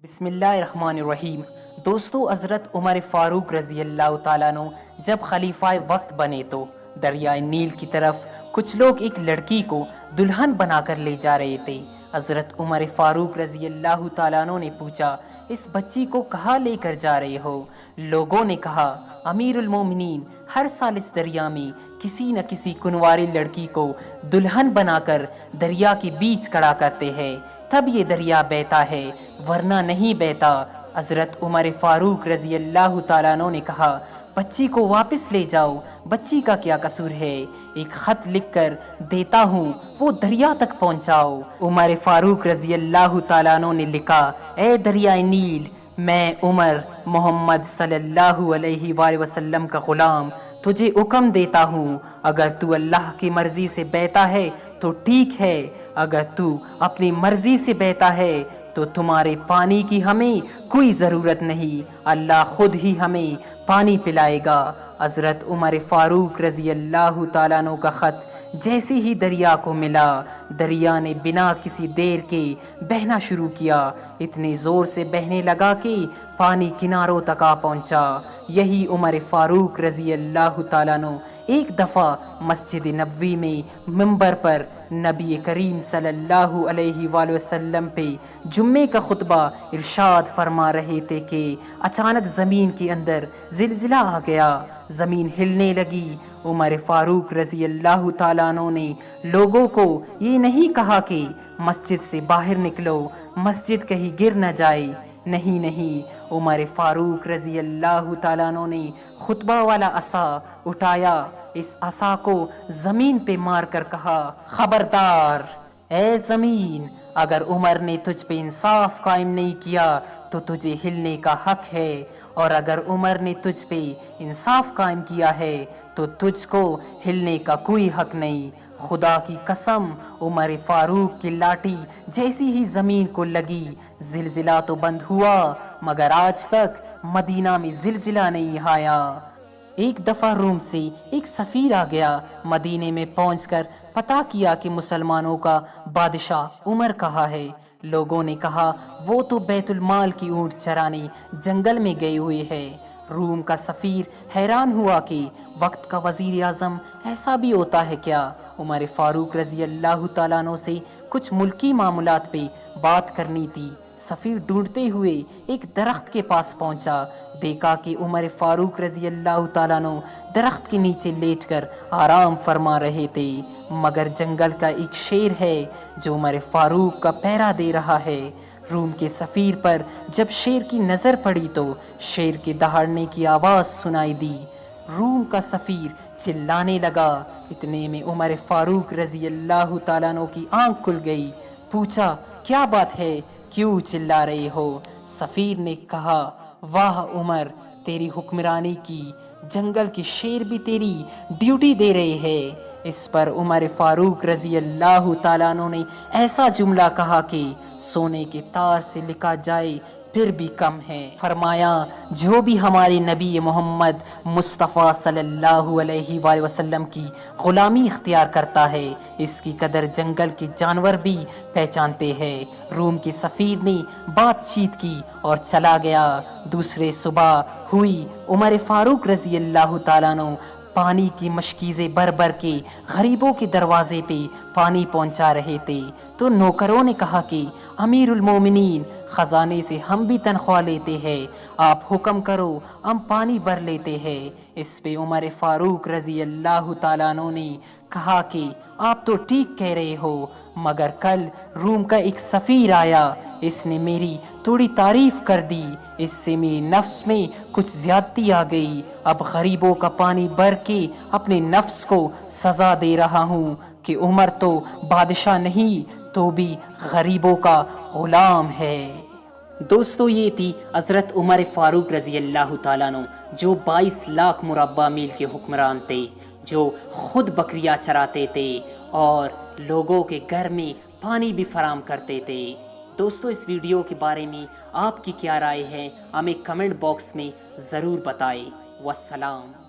بسم اللہ الرحمن الرحیم۔ دوستو، حضرت عمر فاروق رضی اللہ تعالیٰ عنہ جب خلیفہ وقت بنے تو دریائے نیل کی طرف کچھ لوگ ایک لڑکی کو دلہن بنا کر لے جا رہے تھے۔ حضرت عمر فاروق رضی اللہ تعالیٰ عنہ نے پوچھا، اس بچی کو کہاں لے کر جا رہے ہو؟ لوگوں نے کہا، امیر المومنین ہر سال اس دریا میں کسی نہ کسی کنواری لڑکی کو دلہن بنا کر دریا کے بیچ کھڑا کرتے ہیں، تب یہ دریا بہتا ہے ورنہ نہیں بہتا۔ حضرت عمر فاروق رضی اللہ تعالیٰ عنہ نے کہا، بچی کو واپس لے جاؤ، بچی کا کیا قصور ہے؟ ایک خط لکھ کر دیتا ہوں، وہ دریا تک پہنچاؤ۔ عمر فاروق رضی اللہ تعالیٰ عنہ نے لکھا، اے دریائے نیل، میں عمر محمد صلی اللہ علیہ وآلہ وسلم کا غلام تجھے حکم دیتا ہوں، اگر تو اللہ کی مرضی سے بہتا ہے تو ٹھیک ہے، اگر تو اپنی مرضی سے بہتا ہے تو تمہارے پانی کی ہمیں کوئی ضرورت نہیں، اللہ خود ہی ہمیں پانی پلائے گا۔ حضرت عمر فاروق رضی اللہ تعالیٰ عنہ کا خط جیسے ہی دریا کو ملا، دریا نے بنا کسی دیر کے بہنا شروع کیا، اتنے زور سے بہنے لگا کہ پانی کناروں تک آ پہنچا۔ یہی عمر فاروق رضی اللہ تعالیٰ عنہ ایک دفعہ مسجد نبوی میں منبر پر نبی کریم صلی اللہ علیہ وآلہ وسلم پہ جمعے کا خطبہ ارشاد فرما رہے تھے کہ اچانک زمین کے اندر زلزلہ آ گیا، زمین ہلنے لگی۔ عمر فاروق رضی اللہ تعالیٰ عنہ نے لوگوں کو یہ نہیں کہا کہ مسجد سے باہر نکلو، مسجد کہیں گر نہ جائے، نہیں، عمر فاروق رضی اللہ تعالیٰ عنہ نے خطبہ والا عصا اٹھایا، اس عصا کو زمین پہ مار کر کہا، خبردار اے زمین، اگر عمر نے تجھ پہ انصاف قائم نہیں کیا تو تجھے ہلنے کا حق ہے، اور اگر عمر نے تجھ پہ انصاف قائم کیا ہے تو تجھ کو ہلنے کا کوئی حق نہیں۔ خدا کی قسم، عمر فاروق کی لاٹھی جیسی ہی زمین کو لگی، زلزلہ تو بند ہوا مگر آج تک مدینہ میں زلزلہ نہیں آیا۔ ایک دفعہ روم سے ایک سفیر آ گیا، مدینے میں پہنچ کر پتہ کیا کہ مسلمانوں کا بادشاہ عمر کہاں ہے۔ لوگوں نے کہا، وہ تو بیت المال کی اونٹ چرانے جنگل میں گئے ہوئے ہے۔ روم کا سفیر حیران ہوا کہ وقت کا وزیر اعظم ایسا بھی ہوتا ہے کیا؟ عمر فاروق رضی اللہ تعالیٰ عنہ سے کچھ ملکی معاملات پہ بات کرنی تھی۔ سفیر ڈھونڈتے ہوئے ایک درخت کے پاس پہنچا، دیکھا کہ عمر فاروق رضی اللہ تعالیٰ عنہ درخت کے نیچے لیٹ کر آرام فرما رہے تھے، مگر جنگل کا ایک شیر ہے جو عمر فاروق کا پہرا دے رہا ہے۔ روم کے سفیر پر جب شیر کی نظر پڑی تو شیر کے دہاڑنے کی آواز سنائی دی۔ روم کا سفیر چلانے لگا، اتنے میں عمر فاروق رضی اللہ تعالیٰ عنہ کی آنکھ کھل گئی۔ پوچھا، کیا بات ہے، کیوں چلا رہے ہو؟ سفیر نے کہا، واہ عمر، تیری حکمرانی کی جنگل کے شیر بھی تیری ڈیوٹی دے رہے ہیں۔ اس پر عمر فاروق رضی اللہ تعالیٰ عنہ نے ایسا جملہ کہا کہ سونے کے تار سے لکھا جائے پھر بھی کم ہے۔ فرمایا، جو بھی ہمارے نبی محمد مصطفیٰ صلی اللہ علیہ وآلہ وسلم کی غلامی اختیار کرتا ہے، اس کی قدر جنگل کے جانور بھی پہچانتے ہیں۔ روم کے سفیر نے بات چیت کی اور چلا گیا۔ دوسرے صبح ہوئی، عمر فاروق رضی اللہ تعالیٰ عنہ پانی کی مشکیزیں بھر بھر کے غریبوں کے دروازے پہ پانی پہنچا رہے تھے تو نوکروں نے کہا کہ امیر المومنین، خزانے سے ہم بھی تنخواہ لیتے ہیں، آپ حکم کرو ہم پانی بھر لیتے ہیں۔ اس پہ عمر فاروق رضی اللہ تعالیٰ عنہ نے کہا کہ آپ تو ٹھیک کہہ رہے ہو، مگر کل روم کا ایک سفیر آیا، اس نے میری تھوڑی تعریف کر دی، اس سے میرے نفس میں کچھ زیادتی آ گئی، اب غریبوں کا پانی بھر کے اپنے نفس کو سزا دے رہا ہوں کہ عمر تو بادشاہ نہیں تو بھی غریبوں کا غلام ہے۔ دوستو، یہ تھی حضرت عمر فاروق رضی اللہ تعالیٰ عنہ، جو 22 لاکھ مربع میل کے حکمران تھے، جو خود بکریاں چراتے تھے اور لوگوں کے گھر میں پانی بھی فراہم کرتے تھے۔ دوستو، اس ویڈیو کے بارے میں آپ کی کیا رائے ہے؟ ہمیں کمنٹ باکس میں ضرور بتائیں۔ والسلام۔